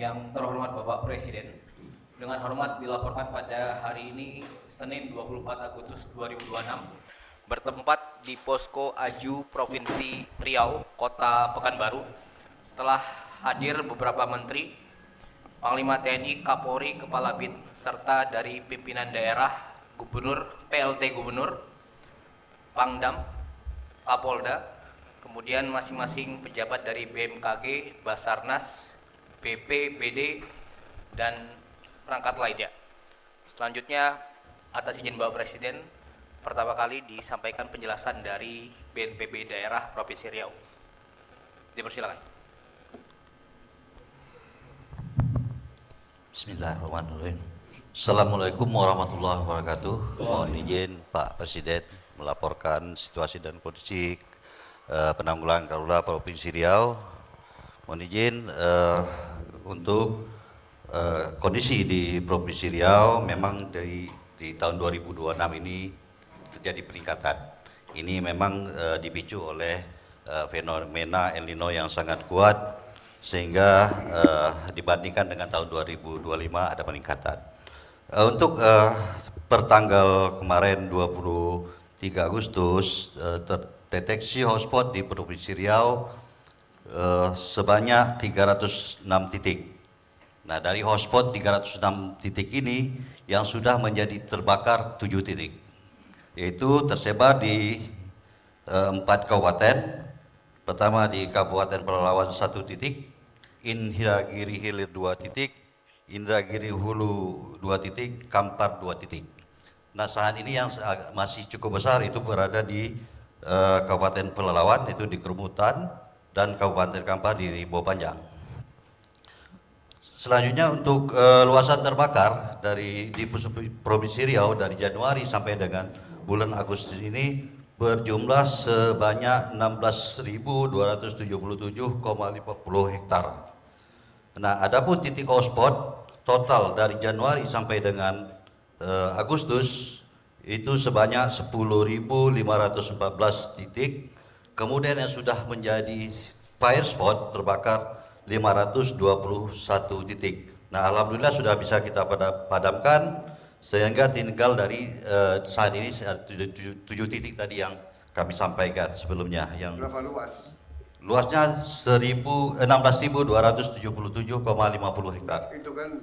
Yang terhormat Bapak Presiden, dengan hormat dilaporkan pada hari ini Senin 24 Agustus 2026 bertempat di Posko Aju Provinsi Riau, Kota Pekanbaru, telah hadir beberapa menteri, Panglima TNI, Kapolri, Kepala BIN, serta dari pimpinan daerah, Gubernur, PLT Gubernur, Pangdam, Kapolda, kemudian masing-masing pejabat dari BMKG, Basarnas, BPBD, dan perangkat lainnya. Selanjutnya, atas izin Bapak Presiden, pertama kali disampaikan penjelasan dari BNPB Daerah Provinsi Riau. Dipersilakan. Bismillahirrahmanirrahim. Assalamualaikum warahmatullahi wabarakatuh. Mohon izin Pak Presiden melaporkan situasi dan kondisi penanggulangan darurat Provinsi Riau. Mohon izin untuk kondisi di Provinsi Riau memang di tahun 2026 ini terjadi peningkatan. Ini memang dipicu oleh fenomena El Nino yang sangat kuat, sehingga dibandingkan dengan tahun 2025 ada peningkatan. Untuk pertanggal kemarin 23 Agustus terdeteksi hotspot di Provinsi Riau sebanyak 306 titik. Nah, dari hotspot 306 titik ini yang sudah menjadi terbakar 7 titik, yaitu tersebar di 4 kabupaten. Pertama di Kabupaten Pelalawan 1 titik, Indragiri Hilir 2 titik, Indragiri Hulu 2 titik, Kampar 2 titik. Nah, saat ini yang masih cukup besar itu berada di Kabupaten Pelalawan, itu di Kerumutan, dan Kabupaten Kampar di Ribo Panjang. Selanjutnya untuk luasan terbakar di Provinsi Riau dari Januari sampai dengan bulan Agustus ini berjumlah sebanyak 16.277,50 hektar. Nah, adapun titik hotspot total dari Januari sampai dengan Agustus itu sebanyak 10.514 titik. Kemudian yang sudah menjadi fire spot terbakar 521 titik. Nah, alhamdulillah sudah bisa kita padamkan, sehingga tinggal dari saat ini 7 titik tadi yang kami sampaikan sebelumnya. Yang berapa luas? Luasnya 16.277,50 hektar. Itu kan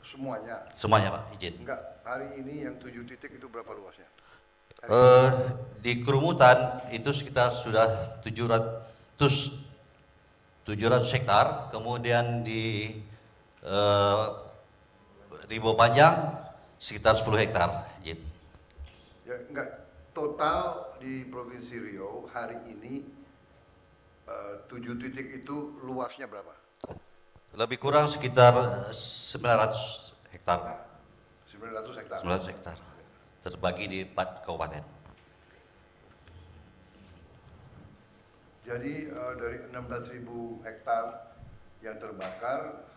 semuanya. Semuanya Pak, izin. Enggak, hari ini yang 7 titik itu berapa luasnya? Di Kerumutan itu sekitar sudah 700 hektar, kemudian di Ribo Panjang sekitar 10 hektar. Izin. Ya, enggak, total di Provinsi Riau hari ini 7 titik itu luasnya berapa? Lebih kurang sekitar 900 hektar. 900 hektar. 900 hektar. Terbagi di 4 kabupaten. Jadi dari 16.000 hektar yang terbakar,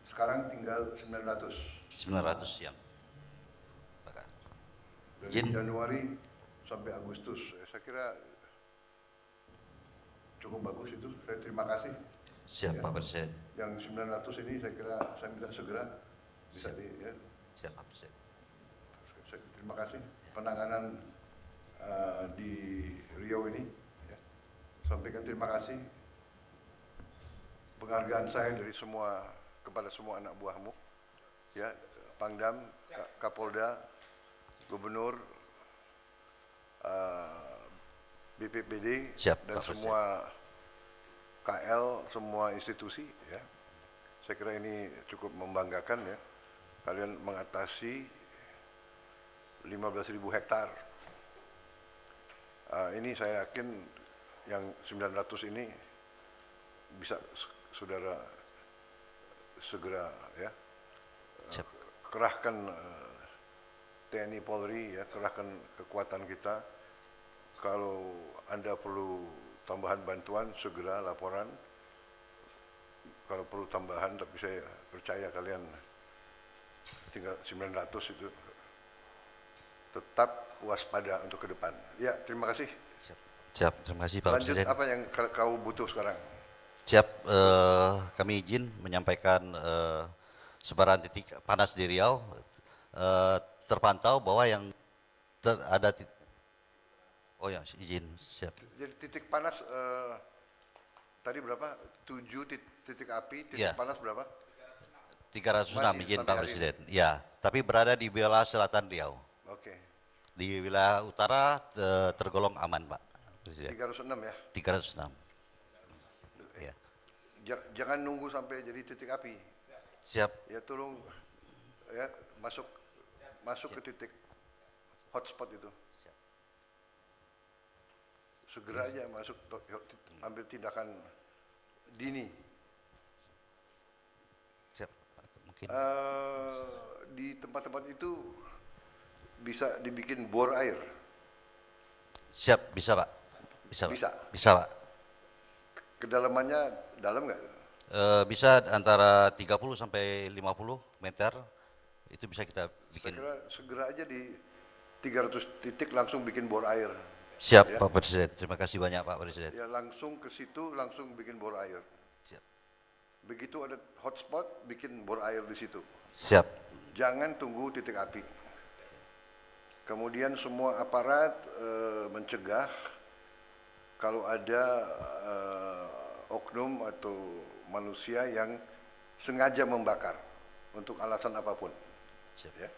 sekarang tinggal 900. 900 yang bakar. Dari Januari sampai Agustus. Saya kira cukup bagus itu. Saya terima kasih. Siap Pak Presiden. Yang 900 ini saya kira saya minta segera bisa ya. Siap Pak Presiden. Terima kasih penanganan di Riau ini. Ya. Sampaikan terima kasih. Penghargaan saya dari kepada semua anak buahmu, ya, Pangdam, Kapolda, Gubernur, BPBD, Siap, dan Pak semua KL, semua institusi, ya. Saya kira ini cukup membanggakan, ya. Kalian mengatasi 15.000 hektar. Ini saya yakin yang 900 ini bisa saudara segera, ya, kerahkan TNI Polri, ya, kerahkan kekuatan kita. Kalau Anda perlu tambahan bantuan, segera laporan. Kalau perlu tambahan, tapi saya percaya kalian tinggal 900 itu. Tetap waspada untuk ke depan. Ya, terima kasih. Siap, terima kasih Pak Lanjut, Presiden. apa yang kau butuh sekarang? Siap, kami izin menyampaikan sebaran titik panas di Riau. Terpantau bahwa yang ada oh ya, izin, siap. Jadi titik panas tadi berapa? 7 titik api, titik Ya, panas berapa? 306 Masih izin sampai Pak hari ini? Presiden. Ya, tapi berada di wilayah selatan Riau. Oke. Di wilayah utara tergolong aman Pak Presiden. 306 ya. 306. Ya, Jangan nunggu sampai jadi titik api. siap. Ya tolong ya masuk ke titik hotspot itu. Segera aja masuk, ambil tindakan dini. Siap. Mungkin Di tempat-tempat itu bisa dibikin bor air. siap, bisa Pak. Bisa, Pak. Bisa. Bisa Pak. Kedalamannya dalam nggak? Bisa antara 30 sampai 50 meter. Itu bisa kita Saya bikin. kira segera aja di 300 titik langsung bikin bor air. Siap Ya. Pak Presiden. Terima kasih banyak Pak Presiden. Ya langsung ke situ, langsung bikin bor air. Siap. Begitu ada hotspot, bikin bor air di situ. Siap. Jangan tunggu titik api. Kemudian semua aparat mencegah kalau ada oknum atau manusia yang sengaja membakar untuk alasan apapun. Siap. Ya.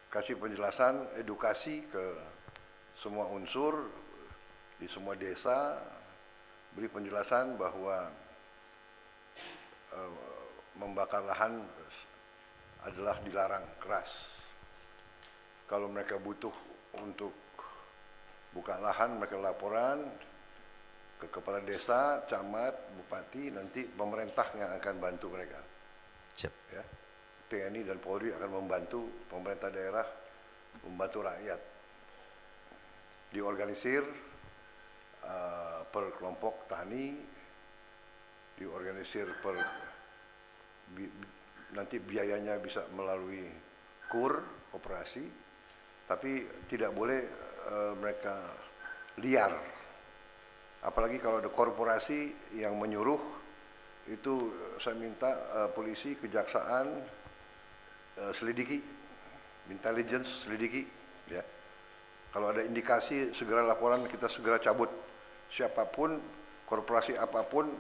Kasih penjelasan, edukasi ke semua unsur di semua desa, beri penjelasan bahwa membakar lahan adalah dilarang keras. Kalau mereka butuh untuk buka lahan, mereka laporan ke kepala desa, camat, bupati, nanti pemerintah yang akan bantu mereka. Siap. Ya. TNI dan Polri akan membantu pemerintah daerah, membantu rakyat. Diorganisir per kelompok tani, diorganisir per nanti biayanya bisa melalui KUR, koperasi, tapi tidak boleh mereka liar. Apalagi kalau ada korporasi yang menyuruh, itu saya minta polisi, kejaksaan selidiki, intelligence selidiki, ya. Kalau ada indikasi segera laporan, kita segera cabut. Siapapun, korporasi apapun,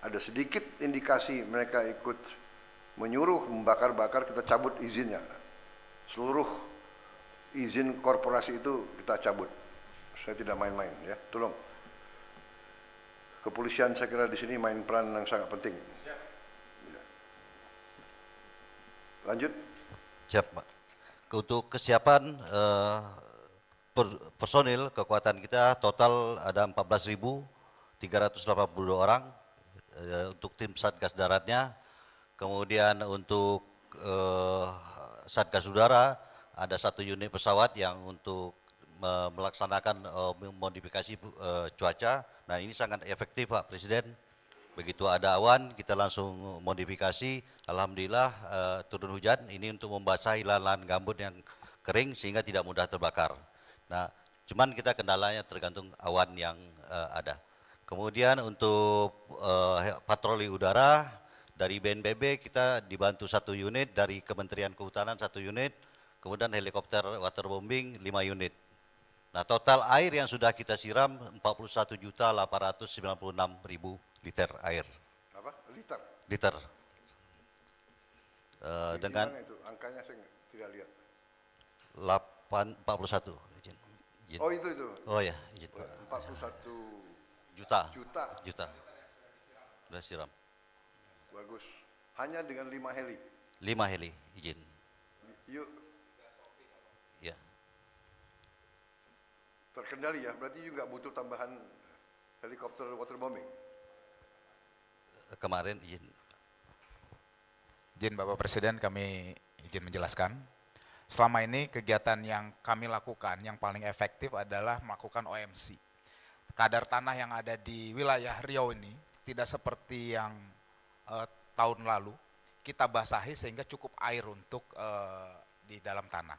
ada sedikit indikasi mereka ikut menyuruh membakar-bakar, kita cabut izinnya. Seluruh izin korporasi itu kita cabut. Saya tidak main-main, ya. Tolong. Kepolisian saya kira di sini main peran yang sangat penting. Lanjut. Siap, Pak. Untuk kesiapan personil kekuatan kita total ada 14.382 orang untuk tim Satgas Daratnya. Kemudian untuk Satgas Udara ada 1 unit pesawat yang untuk melaksanakan modifikasi cuaca. Nah, ini sangat efektif Pak Presiden. Begitu ada awan, kita langsung modifikasi. Alhamdulillah turun hujan, ini untuk membasahi lahan gambut yang kering sehingga tidak mudah terbakar. Nah, cuman kita kendalanya tergantung awan yang ada. Kemudian untuk patroli udara dari BNPB kita dibantu 1 unit, dari Kementerian Kehutanan 1 unit, kemudian helikopter waterbombing 5 unit. Nah, total air yang sudah kita siram 41.896.000 liter air. Apa? Liter? Liter. Di Dengan mana itu? Angkanya saya tidak lihat. 41. Izin. Oh itu. Oh ya, izin. 41 Juta. juta. Sudah siram. Bagus. Hanya dengan 5 heli. 5 heli, izin. Yuk, Ya. terkendali ya. Berarti juga butuh tambahan helikopter waterbombing. Kemarin izin. Izin Bapak Presiden, kami izin menjelaskan. Selama ini kegiatan yang kami lakukan yang paling efektif adalah melakukan OMC. Kadar tanah yang ada di wilayah Riau ini tidak seperti yang tahun lalu. Kita basahi sehingga cukup air untuk di dalam tanah.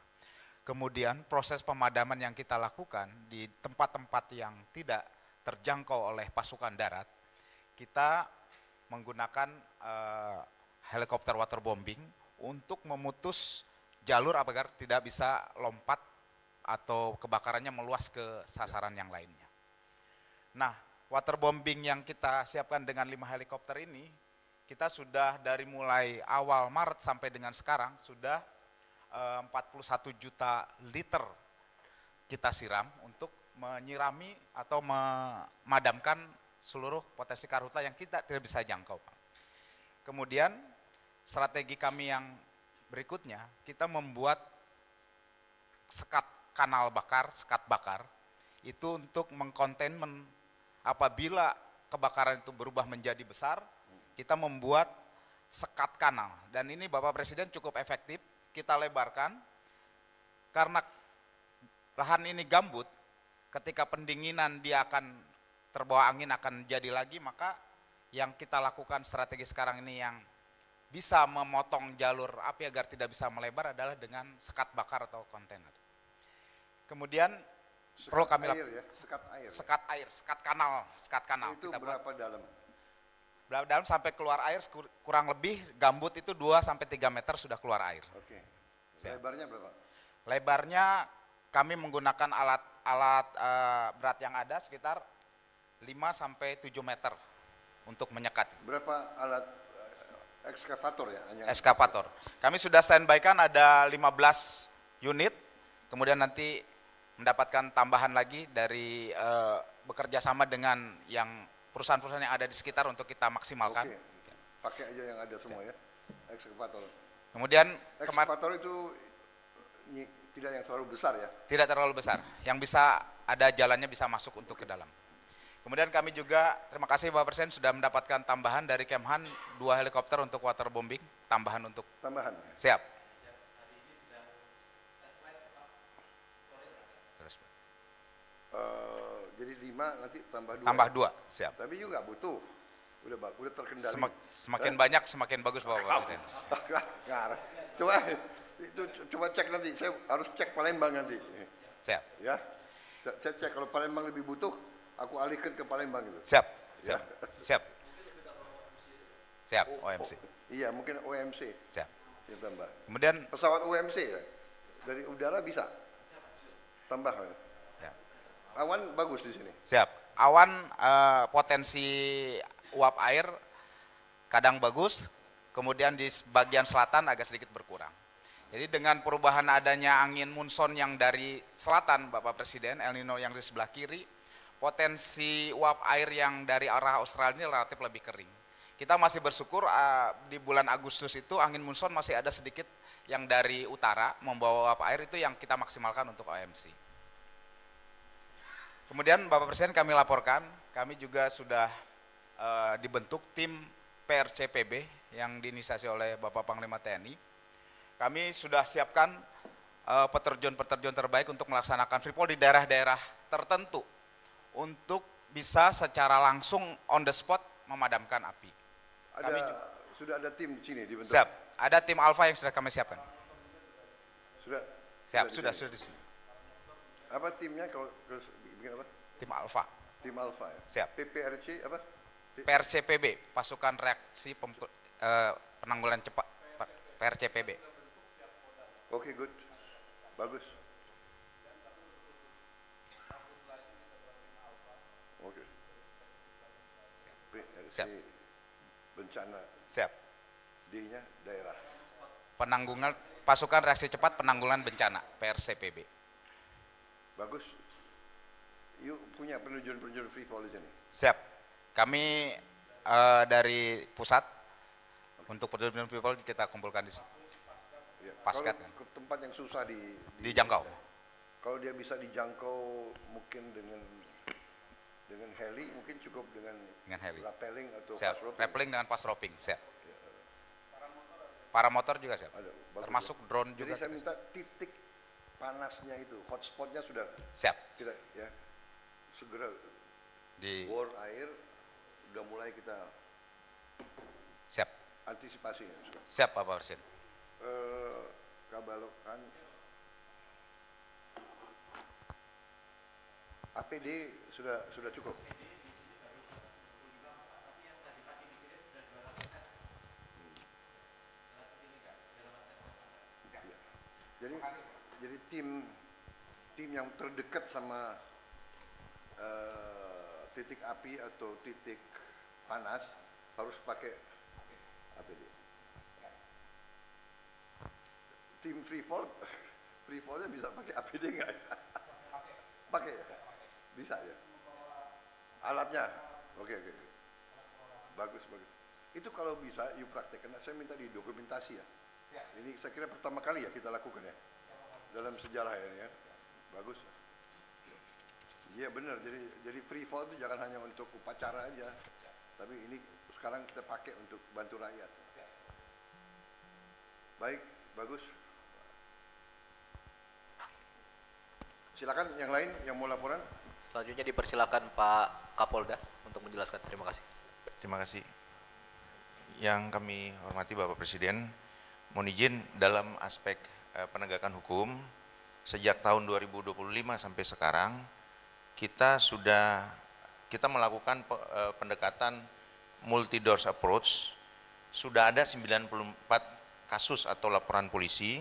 Kemudian proses pemadaman yang kita lakukan di tempat-tempat yang tidak terjangkau oleh pasukan darat, kita menggunakan helikopter waterbombing untuk memutus jalur agar tidak bisa lompat atau kebakarannya meluas ke sasaran yang lainnya. Nah, waterbombing yang kita siapkan dengan 5 helikopter ini, kita sudah dari mulai awal Maret sampai dengan sekarang sudah 41 juta liter kita siram untuk menyirami atau memadamkan seluruh potensi karhutla yang kita tidak bisa jangkau, Pak. Kemudian strategi kami yang berikutnya, kita membuat sekat kanal bakar, sekat bakar, itu untuk mengkontainmen apabila kebakaran itu berubah menjadi besar, kita membuat sekat kanal. Dan ini Bapak Presiden cukup efektif, kita lebarkan, karena lahan ini gambut, ketika pendinginan dia akan terbawa angin akan jadi lagi, maka yang kita lakukan strategi sekarang ini yang bisa memotong jalur api agar tidak bisa melebar adalah dengan sekat bakar atau kontainer. Kemudian perlu kami lakukan ya, sekat air. sekat kanal. Itu kita berapa dalam? dalam sampai keluar air kurang lebih gambut itu 2 sampai 3 meter sudah keluar air. Oke. Siap. Lebarnya berapa? Lebarnya kami menggunakan alat berat yang ada sekitar 5 sampai 7 meter untuk menyekat. Berapa alat ekskavator ya? Eskavator. Kami sudah standby-kan ada 15 unit, kemudian nanti mendapatkan tambahan lagi dari bekerja sama dengan yang perusahaan-perusahaan yang ada di sekitar untuk kita maksimalkan. Oke. Pakai aja yang ada semua ya, ekskavator. Kemudian Ekskavator itu tidak yang terlalu besar ya? tidak terlalu besar, yang bisa ada jalannya bisa masuk untuk ke dalam. Kemudian kami juga, terima kasih Bapak Presiden sudah mendapatkan tambahan dari Kemhan 2 helikopter untuk waterbombing, tambahan untuk. Tambahan? Siap. Jadi 5 nanti tambah 2. Tambah 2, siap. Tapi juga butuh. Udah terkendali. Semakin banyak semakin bagus Bapak Presiden. Ngarah. Coba cek nanti. Saya harus cek Palembang nanti. Siap. Ya. Saya cek kalau Palembang lebih butuh, aku alihkan ke Palembang itu. Siap. Ya. Siap. Siap. OMC. Iya, mungkin OMC. Siap. Ya tambah. Kemudian Pesawat OMC ya. Dari udara bisa. Tambah. Ya. siap. Awan bagus di sini. Siap. Awan potensi uap air kadang bagus, kemudian di bagian selatan agak sedikit berkurang. Jadi dengan perubahan adanya angin monsun yang dari selatan, Bapak Presiden, El Nino yang di sebelah kiri, potensi uap air yang dari arah Australia ini relatif lebih kering. Kita masih bersyukur di bulan Agustus itu angin monsun masih ada sedikit yang dari utara membawa uap air, itu yang kita maksimalkan untuk OMC. Kemudian Bapak Presiden kami laporkan, kami juga sudah dibentuk tim PRCPB yang diinisiasi oleh Bapak Panglima TNI. Kami sudah siapkan peterjun-peterjun terbaik untuk melaksanakan free fall di daerah-daerah tertentu untuk bisa secara langsung on the spot memadamkan api. Sudah ada tim di sini dibentuk. Siap. Ada tim Alpha yang sudah kami siapkan. Sudah. Siap, di sudah sini. di sini. Apa timnya kalau bikin apa? Tim Alpha. Tim Alpha ya. Siap. PPRC apa? PRCPB, Pasukan Reaksi Penanggulangan Cepat. PRCPB. Oke, good. Bagus. Oke. PRC Siap. bencana. Siap. D-nya daerah. Penanggungan Pasukan Reaksi Cepat Penanggulangan Bencana, PRCPB. Bagus. Yuk punya penunjukan free fall di sini. Siap. Kami dari pusat untuk penunjukan free fall kita kumpulkan di sini. Ya. Paskat, Kalau ke tempat yang susah Dijangkau. Kalau dia bisa dijangkau mungkin dengan heli, mungkin cukup dengan heli. rappelling atau Siap. fast roping. Rappelling dengan fast roping. Siap. Paramotor juga siap. Ada, bagus Termasuk ya. drone Jadi juga. saya minta titik panasnya itu, hotspotnya sudah Siap. kita ya segera Di bor air, udah mulai kita siap. antisipasi. Siap Bapak Presiden. Kabalokan APD sudah cukup. Jadi tim yang terdekat sama titik api atau titik panas harus pakai APD. Tim free fallnya bisa pakai APD nggak ya? Pakai ya? Bisa ya? Alatnya? Oke. Bagus. Itu kalau bisa, you praktekkan. Saya minta didokumentasi ya. Ini saya kira pertama kali ya kita lakukan ya. Dalam sejarah ini ya. Bagus. Iya benar, jadi free fall itu jangan hanya untuk upacara aja. Tapi ini sekarang kita pakai untuk bantu rakyat. Baik, bagus. Silakan yang lain yang mau laporan. Selanjutnya dipersilakan Pak Kapolda untuk menjelaskan. Terima kasih. Terima kasih. Yang kami hormati Bapak Presiden, mohon izin dalam aspek penegakan hukum, sejak tahun 2025 sampai sekarang, kita melakukan pendekatan multi-doors approach. Sudah ada 94 kasus atau laporan polisi,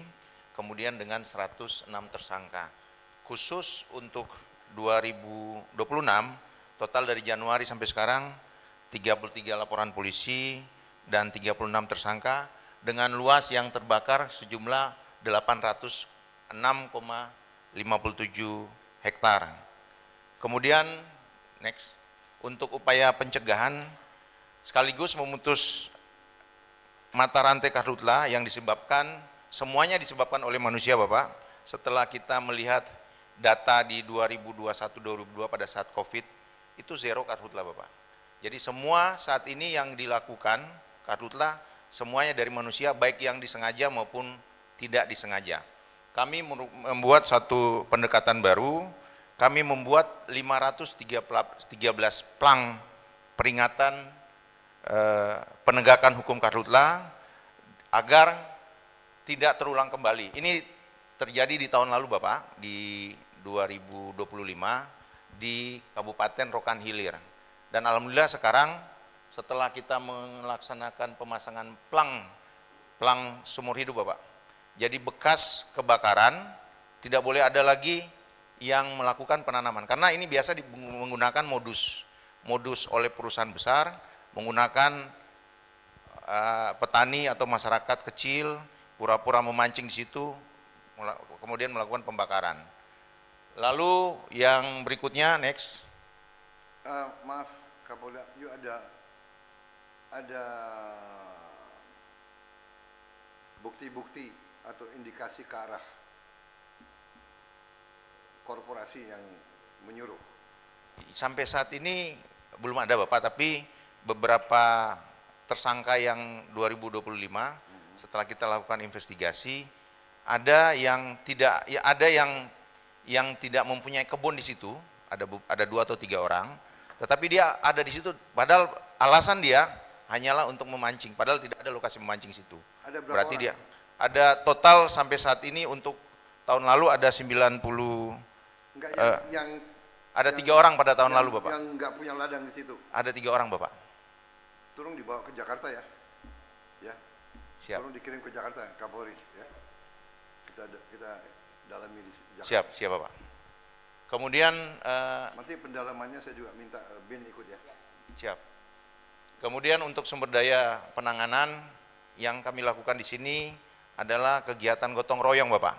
kemudian dengan 106 tersangka. Khusus untuk 2026, total dari Januari sampai sekarang, 33 laporan polisi dan 36 tersangka, dengan luas yang terbakar sejumlah 806,57 hektar. Kemudian, next, untuk upaya pencegahan, sekaligus memutus mata rantai karhutlah yang semuanya disebabkan oleh manusia Bapak. Setelah kita melihat data di 2021-2022 pada saat COVID, itu zero karhutlah Bapak. Jadi semua saat ini yang dilakukan karhutlah, semuanya dari manusia, baik yang disengaja maupun tidak disengaja. Kami membuat satu pendekatan baru. Kami membuat 513 plang peringatan penegakan hukum karhutlah agar tidak terulang kembali. Ini terjadi di tahun lalu Bapak, di 2025 di Kabupaten Rokan Hilir. Dan alhamdulillah sekarang setelah kita melaksanakan pemasangan plang seumur hidup Bapak. Jadi bekas kebakaran tidak boleh ada lagi yang melakukan penanaman, karena ini biasa menggunakan modus oleh perusahaan besar, menggunakan petani atau masyarakat kecil pura-pura memancing di situ, kemudian melakukan pembakaran. Lalu yang berikutnya, next. Maaf Kapolda, yuk ada bukti-bukti atau indikasi ke arah korporasi yang menyuruh? Sampai saat ini belum ada Bapak, tapi beberapa tersangka yang 2025 setelah kita lakukan investigasi, ada yang tidak mempunyai kebun di situ, ada 2 atau 3 orang, tetapi dia ada di situ padahal alasan dia hanyalah untuk memancing, padahal tidak ada lokasi memancing situ. Ada berapa Berarti orang? dia ada total sampai saat ini untuk tahun lalu ada 90. Enggak, ada 3 orang pada tahun lalu Bapak. Yang enggak punya ladang di situ. Ada 3 orang Bapak. Tolong dibawa ke Jakarta ya. Ya. Siap. Tolong dikirim ke Jakarta, Kapolri ya. Kita dalami di Jakarta. Siap Bapak. Kemudian Nanti pendalamannya saya juga minta BIN ikut ya. siap. Kemudian untuk sumber daya penanganan yang kami lakukan di sini adalah kegiatan gotong royong Bapak.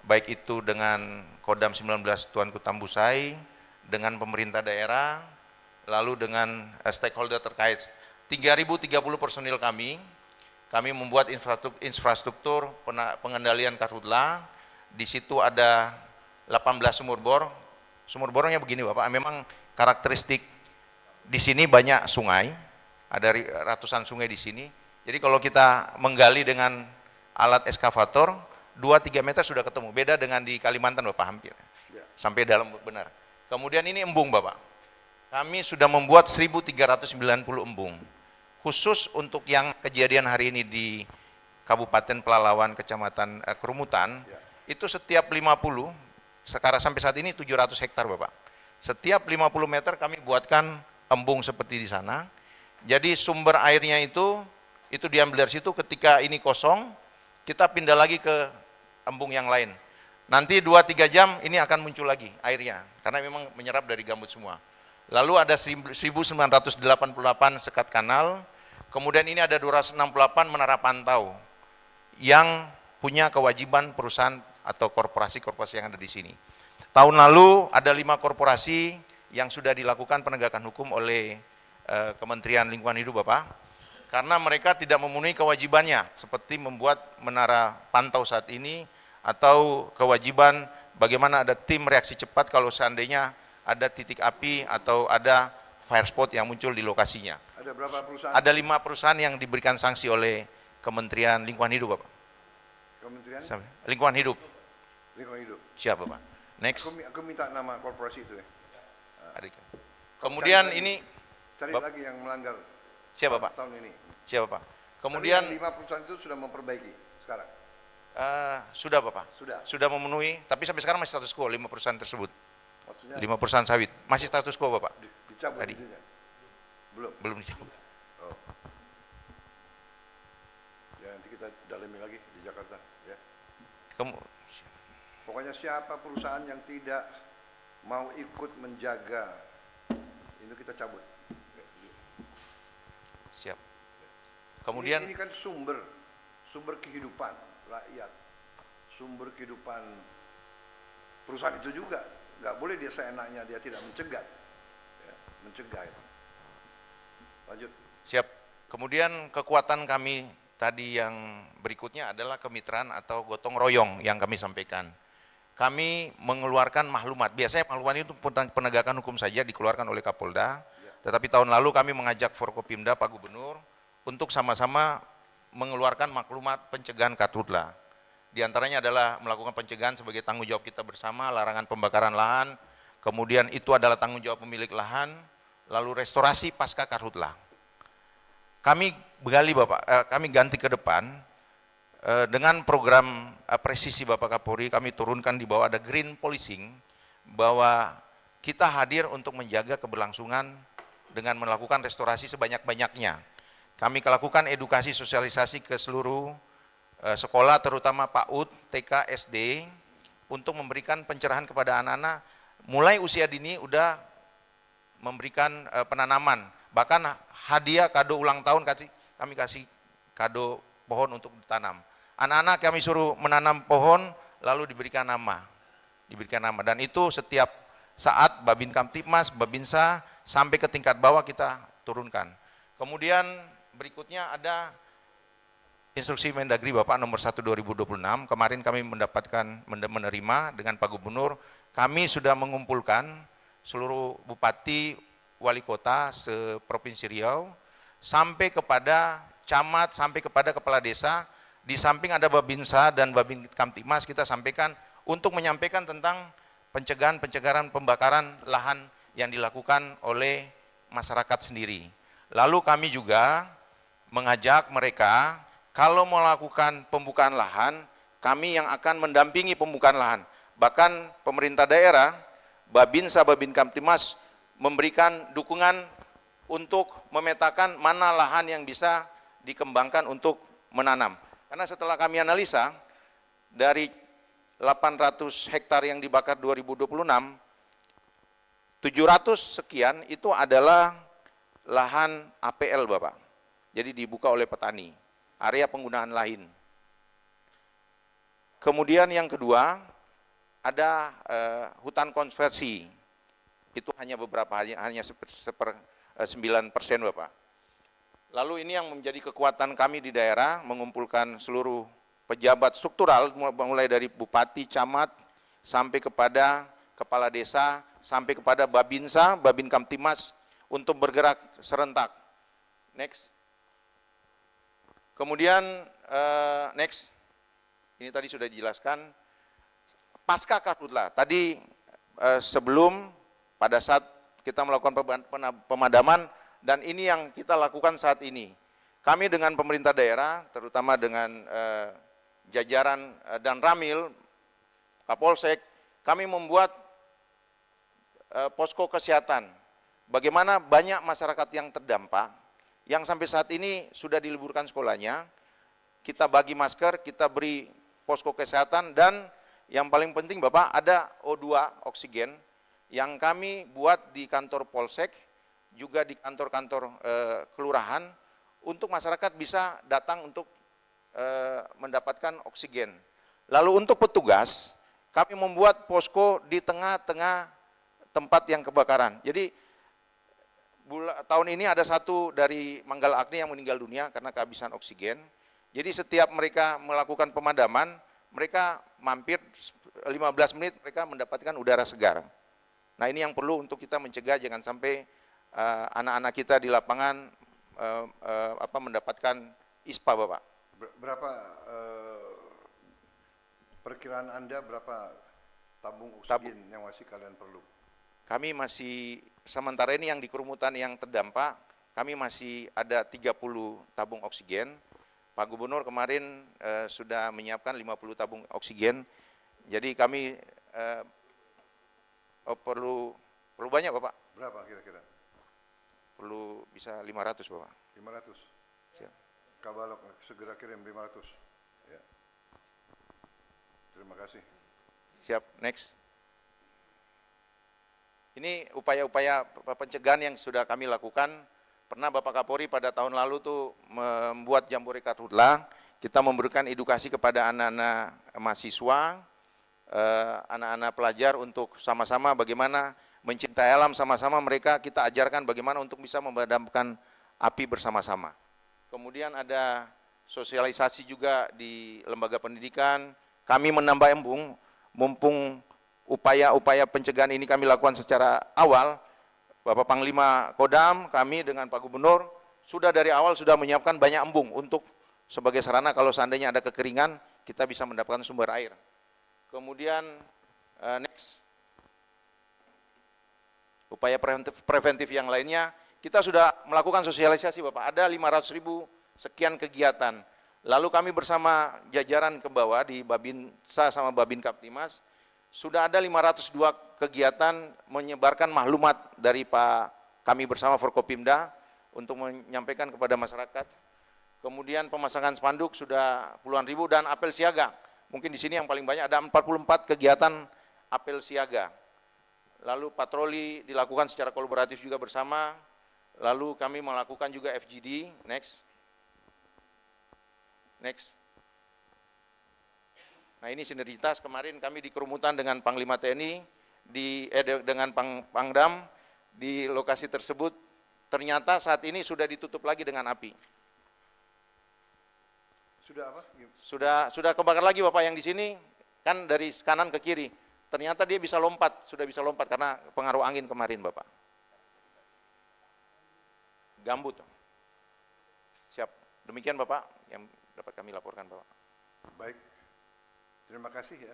Baik itu dengan Kodam 19 Tuanku Tambusai, dengan pemerintah daerah, lalu dengan stakeholder terkait. 3.030 personil kami membuat infrastruktur pengendalian karhutlah. Di situ ada 18 sumur bor. Sumur bornya begini Bapak, memang karakteristik di sini banyak sungai, ada ratusan sungai di sini. Jadi kalau kita menggali dengan alat eskavator, 2-3 meter sudah ketemu. Beda dengan di Kalimantan Bapak, hampir. Ya. Sampai dalam benar. Kemudian ini embung Bapak. Kami sudah membuat 1.390 embung. Khusus untuk yang kejadian hari ini di Kabupaten Pelalawan, Kecamatan Kerumutan, Ya. itu setiap 50, sekarang sampai saat ini 700 hektar Bapak. Setiap 50 meter kami buatkan embung seperti di sana. Jadi sumber airnya itu diambil dari situ, ketika ini kosong, kita pindah lagi ke embung yang lain. Nanti 2-3 jam ini akan muncul lagi airnya, karena memang menyerap dari gambut semua. Lalu ada 1988 sekat kanal, kemudian ini ada 268 menara pantau yang punya kewajiban perusahaan atau korporasi-korporasi yang ada di sini. Tahun lalu ada 5 korporasi yang sudah dilakukan penegakan hukum oleh Kementerian Lingkungan Hidup Bapak, karena mereka tidak memenuhi kewajibannya, seperti membuat menara pantau saat ini, atau kewajiban bagaimana ada tim reaksi cepat kalau seandainya ada titik api atau ada fire spot yang muncul di lokasinya. Ada berapa perusahaan? Ada 5 perusahaan yang diberikan sanksi oleh Kementerian Lingkungan Hidup, Bapak. Kementerian Lingkungan Hidup. Lingkungan Hidup. Siap, Bapak. Next. Aku minta nama korporasi itu ya. Adik. Kemudian Cari lagi. ini Cari Bapak. lagi yang melanggar siap, Bapak. tahun ini. Siap, Bapak. Tapi Kemudian yang 5 perusahaan itu sudah memperbaiki sekarang. sudah, Bapak. Sudah. Memenuhi, tapi sampai sekarang masih status quo 5 perusahaan tersebut. Maksudnya 5 perusahaan sawit masih status quo, Bapak. dicabut Tadi. izinnya? Belum. Belum dicabut. Oh. Ya nanti kita dalami lagi di Jakarta ya. Pokoknya siapa perusahaan yang tidak mau ikut menjaga itu kita cabut. Siap. Kemudian ini kan sumber kehidupan rakyat, sumber kehidupan perusahaan itu juga. Nggak boleh dia seenaknya dia tidak mencegah, ya, mencegah itu. Lanjut. siap. Kemudian kekuatan kami tadi yang berikutnya adalah kemitraan atau gotong royong yang kami sampaikan. Kami mengeluarkan maklumat. Biasanya maklumat itu penegakan hukum saja dikeluarkan oleh Kapolda. Tetapi tahun lalu kami mengajak Forkopimda, Pak Gubernur, untuk sama-sama mengeluarkan maklumat pencegahan karhutla. Di antaranya adalah melakukan pencegahan sebagai tanggung jawab kita bersama, larangan pembakaran lahan, kemudian itu adalah tanggung jawab pemilik lahan, lalu restorasi pasca karhutla. Kami begali Bapak, kami ganti ke depan, dengan program presisi Bapak Kapolri, kami turunkan di bawah ada green policing, bahwa kita hadir untuk menjaga keberlangsungan dengan melakukan restorasi sebanyak-banyaknya. Kami lakukan edukasi sosialisasi ke seluruh sekolah, terutama PAUD, TK, SD, untuk memberikan pencerahan kepada anak-anak, mulai usia dini udah memberikan penanaman, bahkan hadiah kado ulang tahun kami kasih kado pohon untuk ditanam. Anak-anak kami suruh menanam pohon, lalu diberikan nama, dan itu setiap saat Babin Kamtipmas, Babinsa, sampai ke tingkat bawah kita turunkan. Kemudian berikutnya ada instruksi Mendagri Bapak nomor 1 2026, kemarin kami menerima dengan Pak Gubernur, kami sudah mengumpulkan seluruh bupati, wali kota se-Provinsi Riau, sampai kepada camat, sampai kepada kepala desa, di samping ada Babinsa dan Babin Kamtipmas, kita sampaikan untuk menyampaikan tentang pencegahan pembakaran lahan yang dilakukan oleh masyarakat sendiri. Lalu kami juga mengajak mereka, kalau melakukan pembukaan lahan, kami yang akan mendampingi pembukaan lahan. Bahkan pemerintah daerah, Babinsa, Babin Kamtipmas memberikan dukungan untuk memetakan mana lahan yang bisa dikembangkan untuk menanam. Karena setelah kami analisa, dari 800 hektar yang dibakar 2026, 700 sekian itu adalah lahan APL Bapak. Jadi dibuka oleh petani, area penggunaan lain. Kemudian yang kedua, ada hutan konversi. Itu hanya beberapa, hanya 9% Bapak. Lalu ini yang menjadi kekuatan kami di daerah, mengumpulkan seluruh pejabat struktural, mulai dari bupati, camat, sampai kepada kepala desa, sampai kepada Babinsa, Babin Kamtipmas, untuk bergerak serentak. Next. Kemudian, next. Ini tadi sudah dijelaskan. Pasca karhutla, tadi sebelum, pada saat kita melakukan pemadaman, dan ini yang kita lakukan saat ini. Kami dengan pemerintah daerah, terutama dengan jajaran dan Ramil, Kapolsek, kami membuat posko kesehatan. Bagaimana banyak masyarakat yang terdampak, yang sampai saat ini sudah diliburkan sekolahnya, kita bagi masker, kita beri posko kesehatan, dan yang paling penting Bapak, ada O2 oksigen yang kami buat di kantor Polsek, juga di kantor-kantor kelurahan, untuk masyarakat bisa datang untuk mendapatkan oksigen. Lalu untuk petugas, kami membuat posko di tengah-tengah tempat yang kebakaran. Jadi tahun ini ada satu dari Manggal Agni yang meninggal dunia karena kehabisan oksigen. Jadi setiap mereka melakukan pemadaman, mereka mampir 15 menit, mereka mendapatkan udara segar. Nah ini yang perlu untuk kita mencegah jangan sampai anak-anak kita di lapangan mendapatkan ISPA, Bapak. Berapa perkiraan Anda berapa tabung Tabung. oksigen yang masih kalian perlu? Kami masih, sementara ini yang di kerumutan yang terdampak, kami masih ada 30 tabung oksigen. Pak Gubernur kemarin sudah menyiapkan 50 tabung oksigen. Jadi kami perlu banyak Bapak. Berapa kira-kira? Perlu bisa 500 Bapak. 500? Siap. Kabalok segera kirim 500. Ya. Terima kasih. Siap, next. Ini upaya-upaya pencegahan yang sudah kami lakukan. Pernah Bapak Kapolri pada tahun lalu tuh membuat Jambore Karhutla. Kita memberikan edukasi kepada anak-anak mahasiswa, anak-anak pelajar untuk sama-sama bagaimana mencintai alam, sama-sama mereka kita ajarkan bagaimana untuk bisa memadamkan api bersama-sama. Kemudian ada sosialisasi juga di lembaga pendidikan. Kami menambah embung, mumpung upaya-upaya pencegahan ini kami lakukan secara awal, Bapak Panglima Kodam, kami dengan Pak Gubernur, sudah dari awal sudah menyiapkan banyak embung untuk sebagai sarana kalau seandainya ada kekeringan, kita bisa mendapatkan sumber air. Kemudian, next, upaya preventif yang lainnya, kita sudah melakukan sosialisasi Bapak, ada 500.000 sekian kegiatan. Lalu kami bersama jajaran ke bawah di Babinsa sama Babin Kaptimas, sudah ada 502 kegiatan menyebarkan maklumat dari kami bersama Forkopimda untuk menyampaikan kepada masyarakat. Kemudian pemasangan spanduk sudah puluhan ribu dan apel siaga. Mungkin di sini yang paling banyak ada 44 kegiatan apel siaga. Lalu patroli dilakukan secara kolaboratif juga bersama. Lalu kami melakukan juga FGD. Next. Next. Nah ini sinergitas, kemarin kami di kerumutan dengan Panglima TNI, dengan Pangdam, di lokasi tersebut, ternyata saat ini sudah ditutup lagi dengan api. Sudah apa? Sudah kebakar lagi Bapak yang di sini, kan dari kanan ke kiri. Ternyata dia bisa lompat, sudah bisa lompat karena pengaruh angin kemarin Bapak. Gambut. Siap, demikian Bapak yang dapat kami laporkan Bapak. Baik. Terima kasih ya,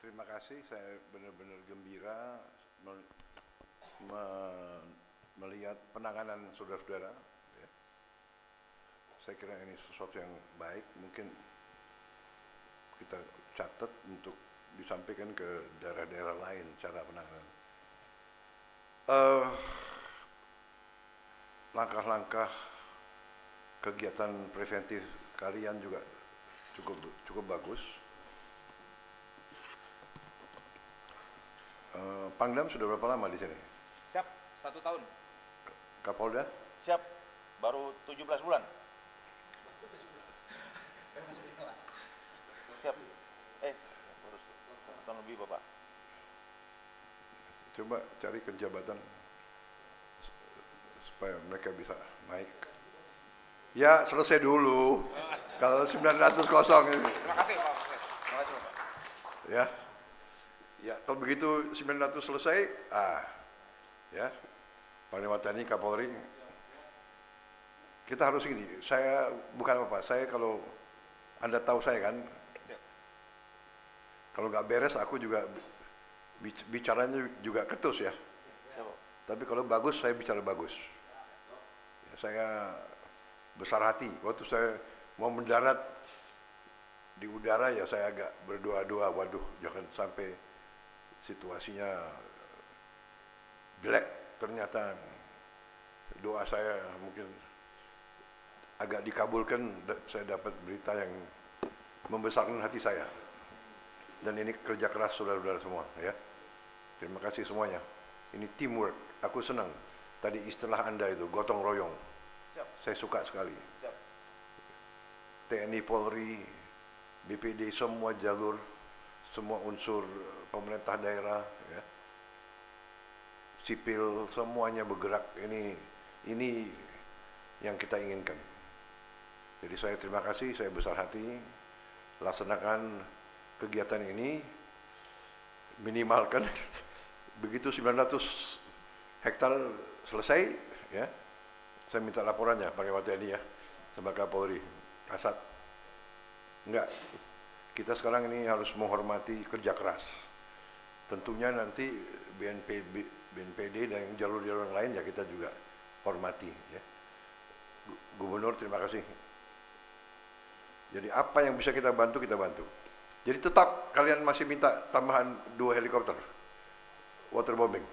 terima kasih, saya benar-benar gembira melihat penanganan saudara-saudara. Ya. Saya kira ini sesuatu yang baik, mungkin kita catat untuk disampaikan ke daerah-daerah lain cara penanganan. Langkah-langkah kegiatan preventif kalian juga cukup bagus. Pangdam sudah berapa lama di sini? Siap, 1 tahun. Kapolda? Siap, baru 17 bulan. Siap. Baru 1 tahun lebih Bapak. Coba cari jabatan supaya mereka bisa naik. Ya, selesai dulu. Kalau 900 kosong ini. Terima kasih Pak. Terima kasih Bapak. Ya. Ya, kalau begitu 900 selesai, ya. Panglima TNI, Kapolri. Kita harus gini, saya bukan apa, saya kalau Anda tahu saya kan, kalau nggak beres aku juga bicaranya juga ketus ya. Tapi kalau bagus, saya bicara bagus. Ya, saya besar hati. Waktu saya mau mendarat di udara ya saya agak berdoa-doa, waduh jangan sampai situasinya jelek. Ternyata doa saya mungkin agak dikabulkan, saya dapat berita yang membesarkan hati saya. Dan ini kerja keras saudara-saudara semua, ya. Terima kasih semuanya. Ini teamwork. Aku senang. Tadi istilah Anda itu gotong royong. Saya suka sekali. TNI, Polri, BPD, semua jalur, semua unsur pemerintah daerah, ya, sipil, semuanya bergerak. Ini yang kita inginkan. Jadi saya terima kasih, saya besar hati, laksanakan kegiatan ini, minimalkan begitu 900 hektar selesai, ya, saya minta laporannya Panglima TNI ya, sama Kapolri, Kasat. Enggak, kita sekarang ini harus menghormati kerja keras. Tentunya nanti BNPD dan jalur-jalur yang lain ya kita juga hormati, ya. Gubernur, terima kasih. Jadi apa yang bisa kita bantu, kita bantu. Jadi tetap kalian masih minta tambahan 2 helikopter waterbombing.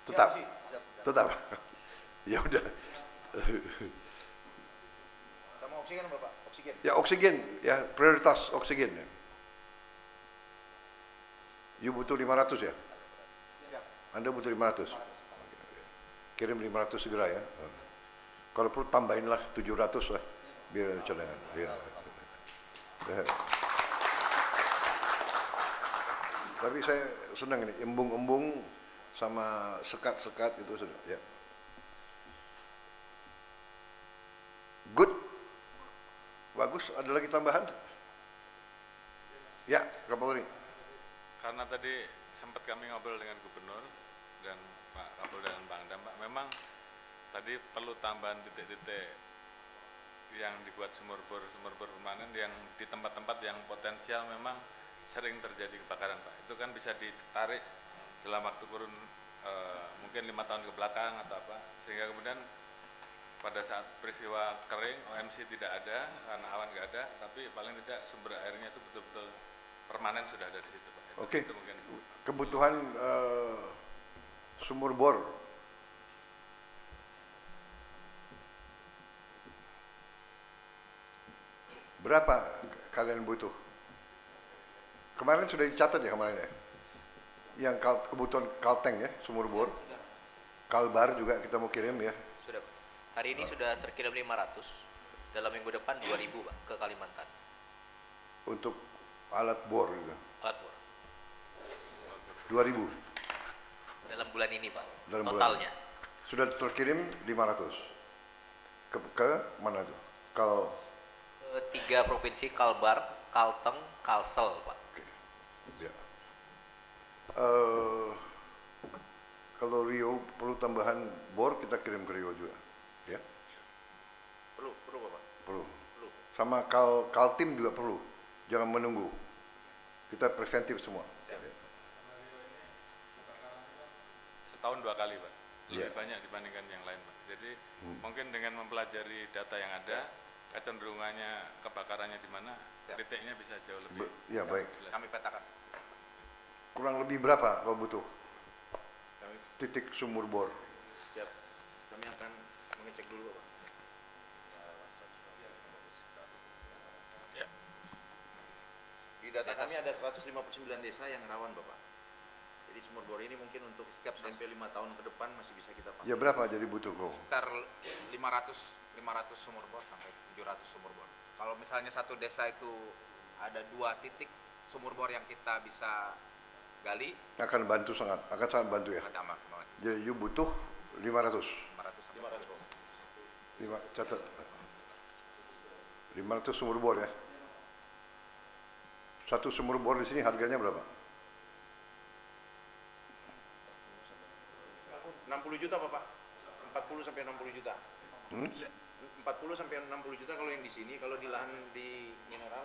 Tetap. Tetap. Ya udah. Sama oksigen Bapak, oksigen. Ya oksigen, ya prioritas oksigen. You butuh 500 ya? Anda butuh 500. Kirim 500 segera ya. Kalau perlu tambahinlah 700 lah, biar ada cadangan. Ya. Tapi saya senang ini, embung-embung sama sekat-sekat itu sudah. Ya. Good. Bagus, ada lagi tambahan? Ya, Kapolri. Karena tadi sempat kami ngobrol dengan Gubernur dan Pak Kapolda dan Pangdam, Pak, memang tadi perlu tambahan titik-titik yang dibuat sumur bor permanen yang di tempat-tempat yang potensial memang sering terjadi kebakaran, Pak. Itu kan bisa ditarik dalam waktu kurun mungkin 5 tahun ke belakang atau apa, sehingga kemudian pada saat peristiwa kering OMC tidak ada karena awan nggak ada, tapi paling tidak sumber airnya itu betul-betul permanen sudah ada di situ, Pak. Oke. Itu mungkin. Kebutuhan sumur bor. Berapa kalian butuh? Kemarin sudah dicatat ya kemarin ya? Yang kebutuhan kalteng ya, sumur bor. Kalbar juga kita mau kirim ya. Sudah, Pak. Hari ini sudah terkirim 500. Dalam minggu depan 2000, Pak, ke Kalimantan. Untuk alat bor gitu. Alat bor. 2000 Dalam bulan ini, Pak. dalam Totalnya. bulan. Sudah terkirim 500. Ke mana tuh? Ke 3 provinsi, Kalbar, Kalteng, Kalsel, Pak. Ya. Kalau Rio perlu tambahan bor, kita kirim ke Rio juga, ya. Perlu Bapak. Perlu. Sama Kaltim juga perlu. Jangan menunggu. Kita preventif semua. Setahun 2 kali, Pak. Lebih Ya. banyak dibandingkan yang lain, Pak. Jadi mungkin dengan mempelajari data yang ada, kecenderungannya kebakarannya di mana, titiknya bisa jauh lebih. Ya baik. jelas. Kami petakan. Kurang lebih berapa kalau butuh? Titik sumur bor. Siap. Kami akan mengecek dulu, Pak. Di data kami ada 159 desa yang rawan, Bapak. Jadi sumur bor ini mungkin untuk setiap sampai 5 tahun ke depan masih bisa kita pakai. Ya berapa jadi butuh kok? Sekitar 500 sumur bor sampai 700 sumur bor. Kalau misalnya satu desa itu ada 2 titik sumur bor yang kita bisa gali, Akan sangat bantu ya. akan tambah banget. Jadi you butuh 500. 500 sampai 5 catat. 500 sumur bor ya. Satu sumur bor di sini harganya berapa? 60 juta, Bapak. 40 sampai 60 juta. 40 sampai 60 juta kalau yang di sini, kalau di lahan di mineral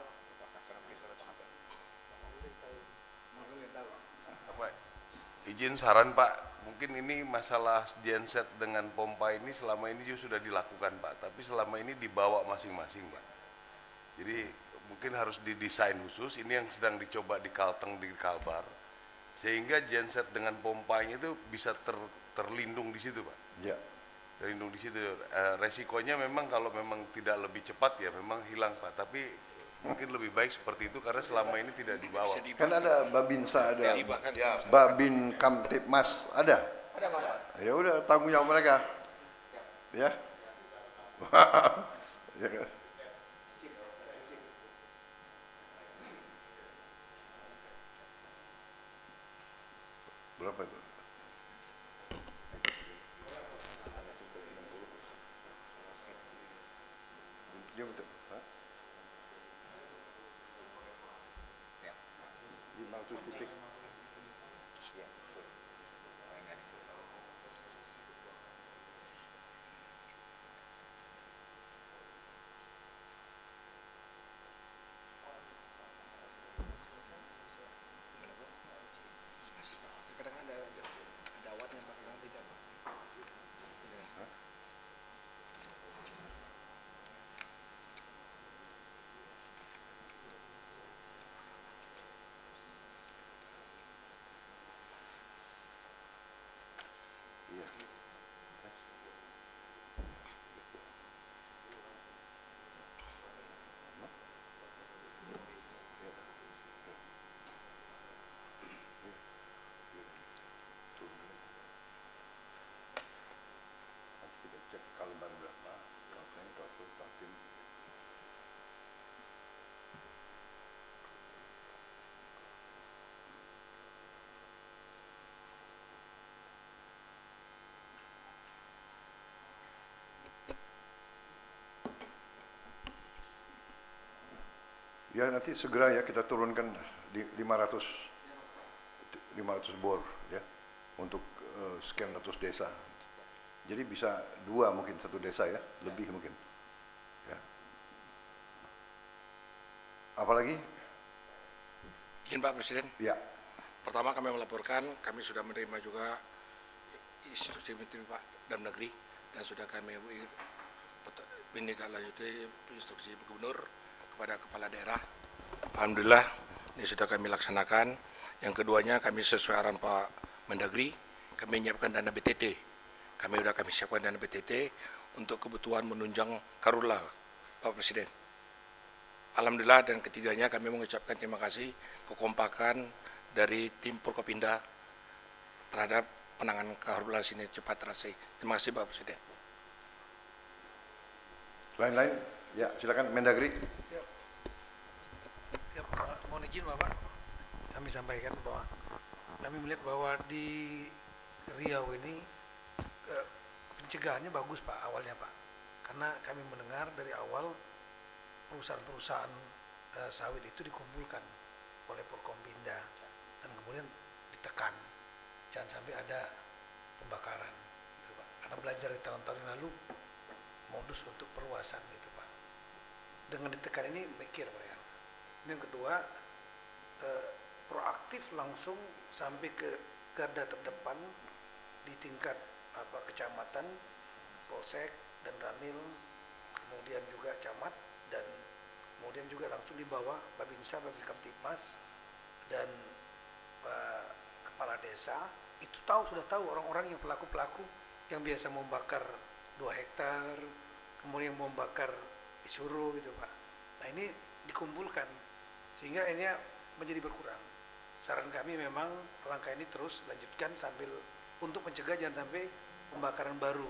Pak, izin saran Pak, mungkin ini masalah genset dengan pompa ini selama ini juga sudah dilakukan Pak, tapi selama ini dibawa masing-masing Pak. Jadi mungkin harus didesain khusus, ini yang sedang dicoba di Kalteng, di Kalbar, sehingga genset dengan pompanya itu bisa terlindung di situ Pak. Ya. terlindung di situ. Resikonya memang kalau memang tidak lebih cepat ya memang hilang Pak, tapi mungkin lebih baik seperti itu karena selama ini tidak dibawa. Kan ada Babinsa, ada Ya, Babin Kamtipmas, ada. Ada Pak. Ya udah tanggung jawab mereka. Ya. Ya kan? Berapa itu? Ya betul. Hah? 500 titik. Kadang ada awatnya Pak, kadang tidak Pak. Iya. Nanti kita cek kalbar berapa, kalkulnya total tatin. Ya nanti segera ya kita turunkan di 500 bor ya untuk sekian ratus desa. Jadi bisa 2 mungkin satu desa ya, lebih mungkin. Ya. Apalagi? Izin Pak Presiden, Ya. pertama kami melaporkan, kami sudah menerima juga instruksi Menteri Pak Dalam Negeri dan sudah kami menindaklanjuti instruksi Gubernur kepada kepala daerah. Alhamdulillah ini sudah kami laksanakan. Yang keduanya kami sesuai arahan Pak Mendagri, kami menyiapkan dana BTT. Kami siapkan dana BTT untuk kebutuhan menunjang Karhutla Pak Presiden. Alhamdulillah, dan ketiganya kami mengucapkan terima kasih kekompakan dari tim Forkopimda terhadap penanganan Karhutla sini cepat terselesai. Terima kasih Pak Presiden. Lain-lain? Ya, silakan Mendagri. Siap, mohon izin Bapak, kami sampaikan bahwa kami melihat bahwa di Riau ini pencegahannya bagus Pak awalnya Pak, karena kami mendengar dari awal perusahaan-perusahaan sawit itu dikumpulkan oleh Forkopimda dan kemudian ditekan, jangan sampai ada pembakaran, gitu Pak. Karena belajar dari tahun-tahun yang lalu modus untuk perluasan gitu Pak. Dengan ditekan ini mikir Pak ya. Yang kedua, proaktif langsung sampai ke garda terdepan di tingkat kecamatan, polsek dan ramil, kemudian juga camat, dan kemudian juga langsung di bawah Babinsa, Babin Kamtipmas dan kepala desa itu sudah tahu orang-orang yang pelaku-pelaku yang biasa membakar 2 hektar, kemudian membakar Isuru gitu Pak. Nah ini dikumpulkan sehingga ini menjadi berkurang. Saran kami memang langkah ini terus lanjutkan sambil untuk mencegah jangan sampai pembakaran baru,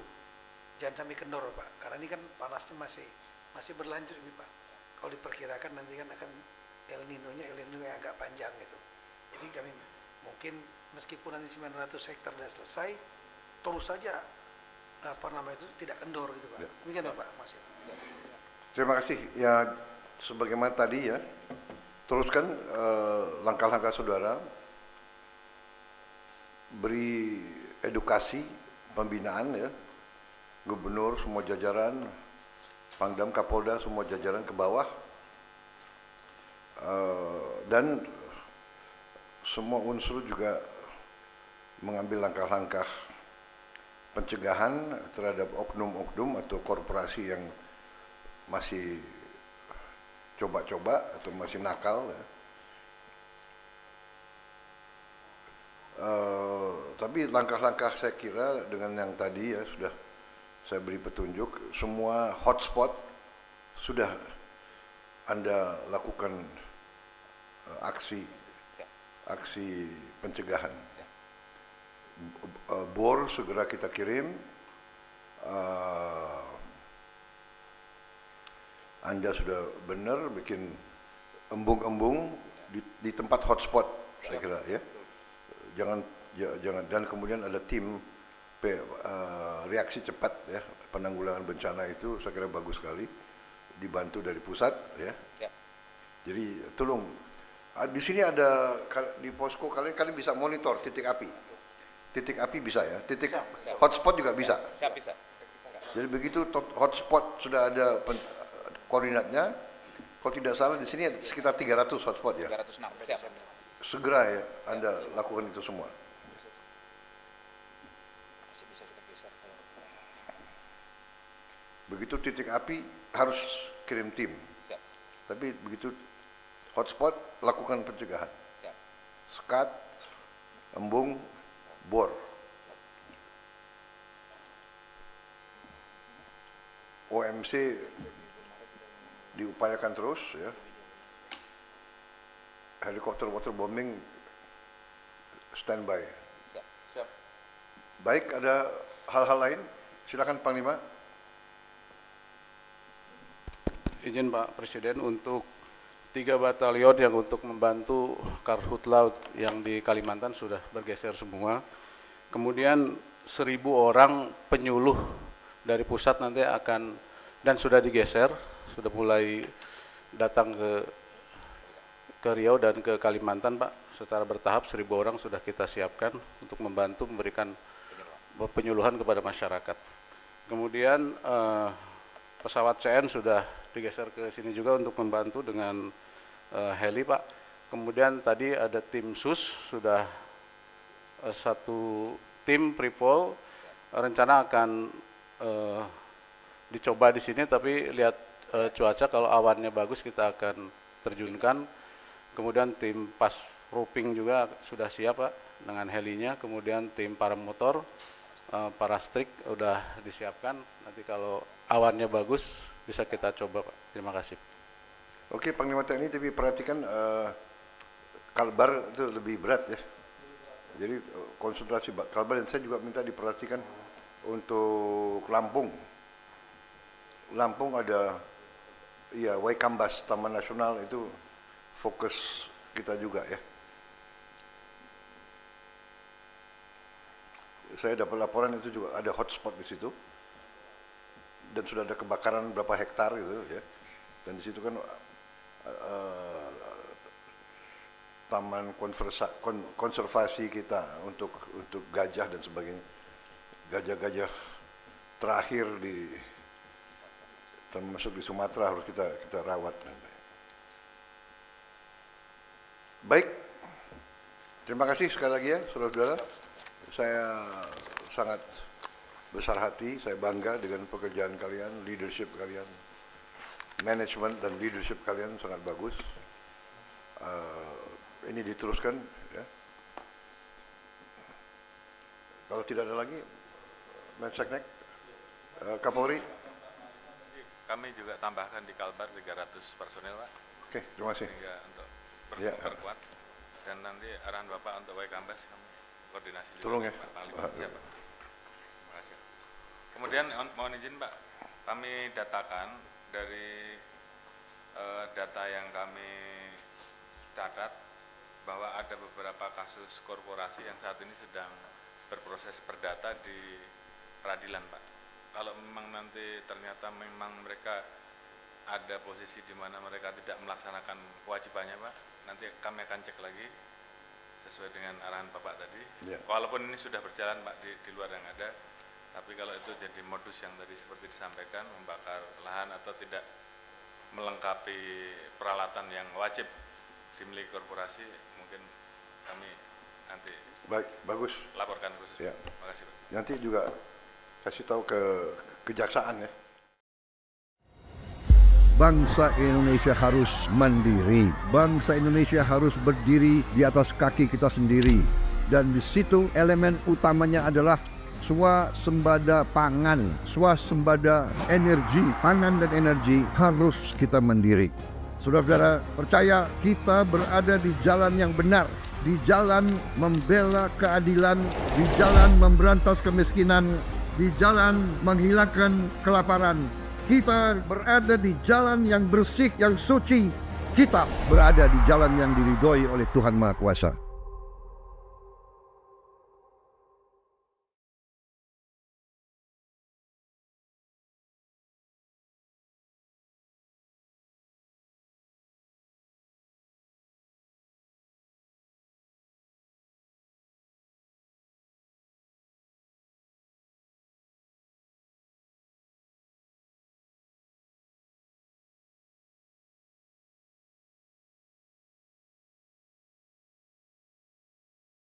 jangan sampai kendor Pak, karena ini kan panasnya masih berlanjut ini Pak. Kalau diperkirakan nanti kan akan El Nino yang agak panjang gitu. Jadi kami mungkin meskipun nanti 900 hektar sudah selesai, terus saja itu tidak kendor gitu Pak. Demikian Pak Mas. Terima kasih. Ya, sebagaimana tadi ya, teruskan langkah-langkah saudara, beri edukasi, pembinaan ya, gubernur, semua jajaran, Pangdam, Kapolda, semua jajaran ke bawah, dan semua unsur juga mengambil langkah-langkah pencegahan terhadap oknum-oknum atau korporasi yang masih coba-coba atau masih nakal ya. Tapi langkah-langkah saya kira dengan yang tadi ya sudah saya beri petunjuk, semua hotspot sudah Anda lakukan aksi pencegahan. Bor segera kita kirim. Anda sudah benar bikin embung-embung di tempat hotspot, saya kira ya. Jangan, dan kemudian ada tim reaksi cepat ya, penanggulangan bencana itu saya kira bagus sekali, dibantu dari pusat ya. Jadi tolong, di sini ada di posko kalian bisa monitor titik api bisa ya, titik hotspot juga bisa. Bisa. Jadi begitu hotspot sudah ada koordinatnya, kalau tidak salah di sini sekitar 300 hotspot ya. 306, siap. Segera ya Anda lakukan itu semua. Begitu titik api harus kirim tim. Siap. Tapi begitu hotspot lakukan pencegahan. Siap. Skat, embung, bor. OMC diupayakan terus ya. Helikopter waterbombing standby. Siap. Baik, ada hal-hal lain? Silakan Panglima. Izin Pak Presiden, untuk 3 batalion yang untuk membantu Karhutla yang di Kalimantan sudah bergeser semua. Kemudian 1.000 orang penyuluh dari pusat nanti akan, dan sudah digeser, sudah mulai datang ke Riau dan ke Kalimantan Pak. Secara bertahap 1.000 orang sudah kita siapkan untuk membantu memberikan penyuluhan kepada masyarakat. Kemudian pesawat CN sudah digeser ke sini juga untuk membantu dengan heli Pak. Kemudian tadi ada tim SUS, sudah 1 tim Pripol, rencana akan dicoba di sini, tapi lihat cuaca, kalau awannya bagus kita akan terjunkan. Kemudian tim pas roping juga sudah siap Pak dengan helinya. Kemudian tim paramotor, parastrik udah disiapkan. Nanti kalau awannya bagus bisa kita coba Pak. Terima kasih. Oke, Panglima TNI, tapi perhatikan Kalbar itu lebih berat ya. Jadi konsentrasi Kalbar, dan saya juga minta diperhatikan untuk Lampung. Lampung ada ya Waikambas, Taman Nasional, itu fokus kita juga ya. Saya dapat laporan itu juga ada hotspot di situ. Dan sudah ada kebakaran berapa hektar gitu ya. Dan di situ kan taman konservasi kita untuk gajah dan sebagainya. Gajah-gajah terakhir termasuk di Sumatera harus kita rawat. Baik, terima kasih sekali lagi ya saudara-saudara. Saya sangat besar hati, saya bangga dengan pekerjaan kalian, leadership kalian, manajemen dan leadership kalian sangat bagus. Ini diteruskan ya. Kalau tidak ada lagi, Menseknek, Kapolri. Kami juga tambahkan di Kalbar 300 personel Pak. Oke, terima kasih. Sehingga untuk Ya. berkuat. Dan nanti arahan Bapak untuk Waikambas kami koordinasi juga. Tolong ya. Pak Panglima. Siap Pak. Terima kasih. Kemudian mohon izin Pak, kami datakan dari data yang kami catat bahwa ada beberapa kasus korporasi yang saat ini sedang berproses perdata di peradilan Pak. Kalau memang nanti ternyata memang mereka ada posisi di mana mereka tidak melaksanakan kewajibannya Pak, nanti kami akan cek lagi sesuai dengan arahan Bapak tadi. Ya. Walaupun ini sudah berjalan Pak di luar yang ada, tapi kalau itu jadi modus yang tadi seperti disampaikan, membakar lahan atau tidak melengkapi peralatan yang wajib dimiliki korporasi, mungkin kami nanti Baik, bagus. laporkan khusus. Ya. Terima kasih Pak. Nanti juga kasih tahu ke kejaksaan ya. Bangsa Indonesia harus mandiri. Bangsa Indonesia harus berdiri di atas kaki kita sendiri. Dan di situ elemen utamanya adalah swasembada pangan, swasembada energi, pangan dan energi harus kita mandiri. Saudara-saudara, percaya kita berada di jalan yang benar, di jalan membela keadilan, di jalan memberantas kemiskinan, di jalan menghilangkan kelaparan. Kita berada di jalan yang bersih, yang suci. Kita berada di jalan yang diridhoi oleh Tuhan Maha Kuasa.